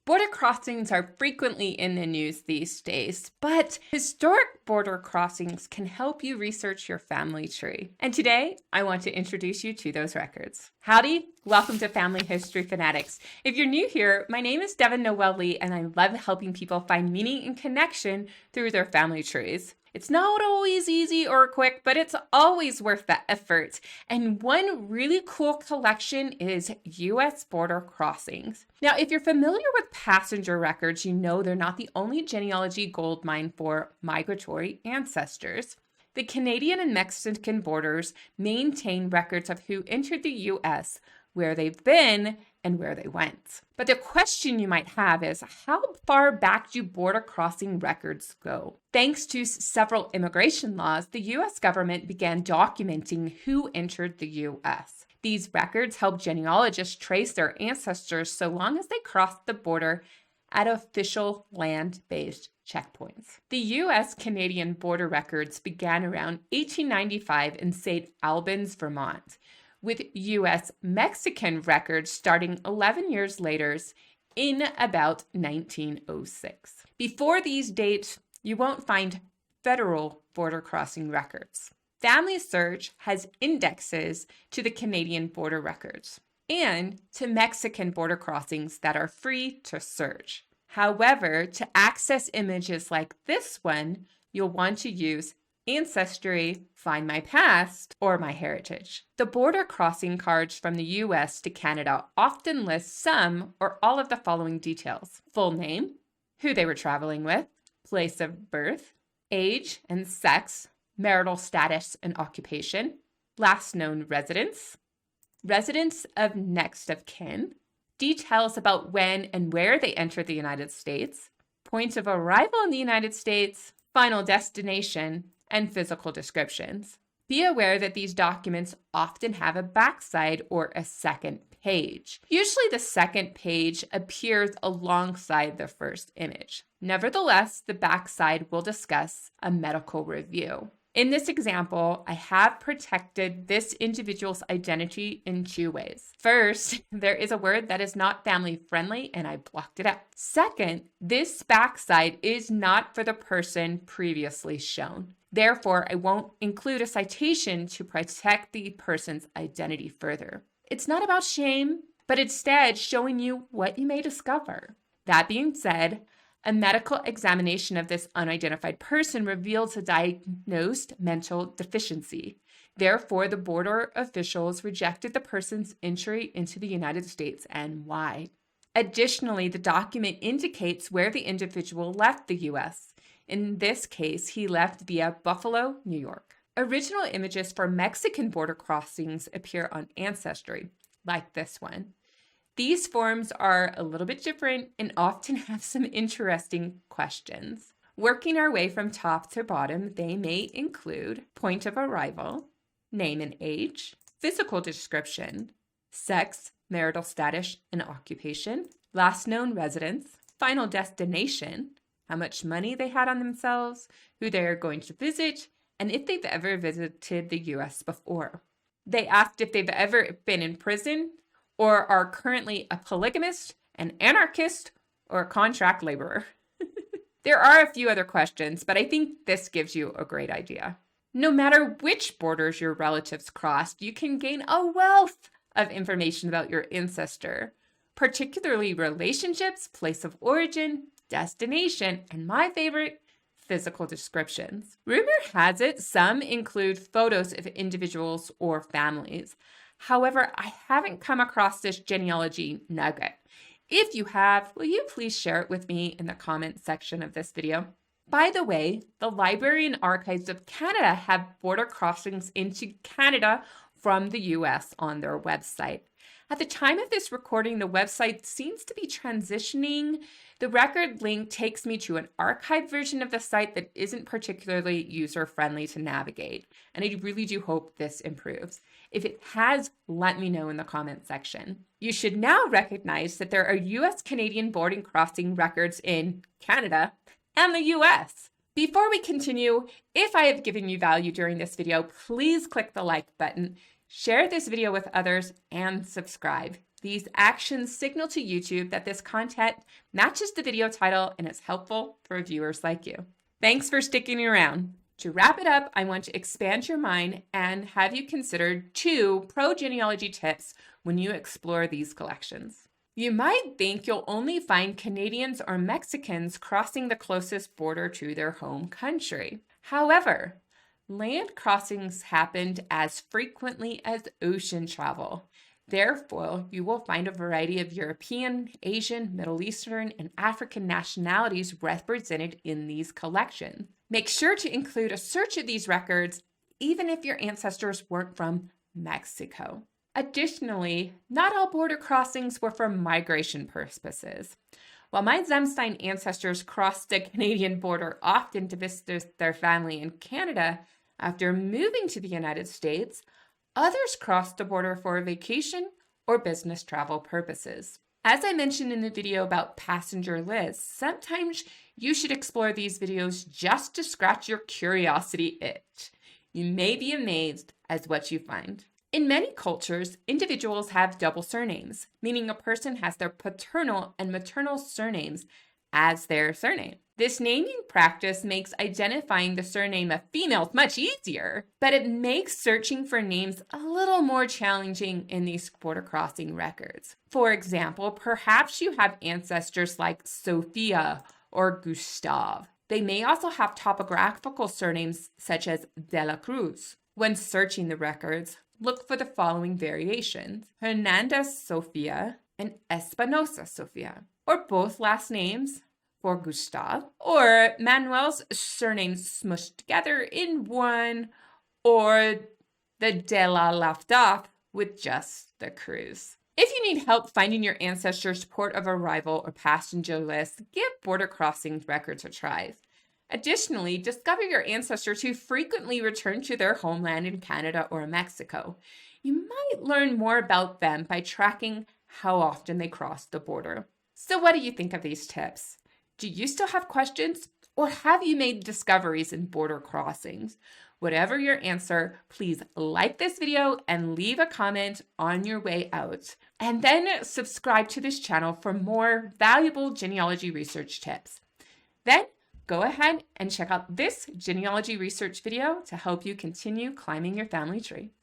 Border crossings are frequently in the news these days, but historic border crossings can help you research your family tree. And today, I want to introduce you to those records. Howdy, welcome to Family History Fanatics. If you're new here, my name is Devin Noel Lee, and I love helping people find meaning and connection through their family trees. It's not always easy or quick, but it's always worth the effort. And one really cool collection is U.S. border crossings. Now, if you're familiar with passenger records, you know they're not the only genealogy goldmine for migratory ancestors. The Canadian and Mexican borders maintain records of who entered the U.S., where they've been, and where they went. But the question you might have is, how far back do border crossing records go? Thanks to several immigration laws, the U.S. government began documenting who entered the U.S. These records help genealogists trace their ancestors so long as they crossed the border at official land-based checkpoints. The U.S.-Canadian border records began around 1895 in St. Albans, Vermont, with U.S.-Mexican records starting 11 years later in about 1906. Before these dates, you won't find federal border crossing records. Family Search has indexes to the Canadian border records and to Mexican border crossings that are free to search. However, to access images like this one, you'll want to use Ancestry, Find My Past, or My Heritage. The border crossing cards from the US to Canada often list some or all of the following details: full name, who they were traveling with, place of birth, age and sex, marital status and occupation, last known residence, residence of next of kin, details about when and where they entered the United States, point of arrival in the United States, final destination, and physical descriptions. Be aware that these documents often have a backside or a second page. Usually the second page appears alongside the first image. Nevertheless, the backside will discuss a medical review. In this example, I have protected this individual's identity in two ways. First, there is a word that is not family friendly and I blocked it out. Second, this backside is not for the person previously shown. Therefore, I won't include a citation to protect the person's identity further. It's not about shame, but instead showing you what you may discover. That being said, a medical examination of this unidentified person reveals a diagnosed mental deficiency. Therefore, the border officials rejected the person's entry into the United States and why. Additionally, the document indicates where the individual left the U.S. In this case, he left via Buffalo, New York. Original images for Mexican border crossings appear on Ancestry, like this one. These forms are a little bit different and often have some interesting questions. Working our way from top to bottom, they may include point of arrival, name and age, physical description, sex, marital status and occupation, last known residence, final destination, how much money they had on themselves, who they are going to visit, and if they've ever visited the U.S. before. They asked if they've ever been in prison or are currently a polygamist, an anarchist, or a contract laborer. There are a few other questions, but I think this gives you a great idea. No matter which borders your relatives crossed, you can gain a wealth of information about your ancestor, particularly relationships, place of origin, destination, and my favorite, physical descriptions. Rumor has it some include photos of individuals or families. However, I haven't come across this genealogy nugget. If you have, will you please share it with me in the comment section of this video? By the way, the Library and Archives of Canada have border crossings into Canada from the US on their website. At the time of this recording, the website seems to be transitioning. The record link takes me to an archived version of the site that isn't particularly user-friendly to navigate, and I really do hope this improves. If it has, let me know in the comment section. You should now recognize that there are US-Canadian border crossing records in Canada and the US. Before we continue, if I have given you value during this video, please click the like button, share this video with others, and subscribe. These actions signal to YouTube that this content matches the video title and is helpful for viewers like you. Thanks for sticking around. To wrap it up, I want to expand your mind and have you consider 2 pro-genealogy tips when you explore these collections. You might think you'll only find Canadians or Mexicans crossing the closest border to their home country. However, land crossings happened as frequently as ocean travel. Therefore, you will find a variety of European, Asian, Middle Eastern, and African nationalities represented in these collections. Make sure to include a search of these records, even if your ancestors weren't from Mexico. Additionally, not all border crossings were for migration purposes. While my Zemstein ancestors crossed the Canadian border often to visit their family in Canada after moving to the United States, others crossed the border for vacation or business travel purposes. As I mentioned in the video about passenger lists, sometimes you should explore these videos just to scratch your curiosity itch. You may be amazed at what you find. In many cultures, individuals have double surnames, meaning a person has their paternal and maternal surnames as their surname. This naming practice makes identifying the surname of females much easier, but it makes searching for names a little more challenging in these border crossing records. For example, perhaps you have ancestors like Sophia or Gustav. They may also have topographical surnames such as De la Cruz. When searching the records, look for the following variations: Hernandez Sofia and Espinosa Sofia, or both last names for Gustav, or Manuel's surname smushed together in one, or the De la left off with just the Cruz. If you need help finding your ancestors' port of arrival or passenger list, give border crossings records a try. Additionally, discover your ancestors who frequently return to their homeland in Canada or Mexico. You might learn more about them by tracking how often they cross the border. So what do you think of these tips? Do you still have questions, or have you made discoveries in border crossings? Whatever your answer, please like this video and leave a comment on your way out. And then subscribe to this channel for more valuable genealogy research tips. Then go ahead and check out this genealogy research video to help you continue climbing your family tree.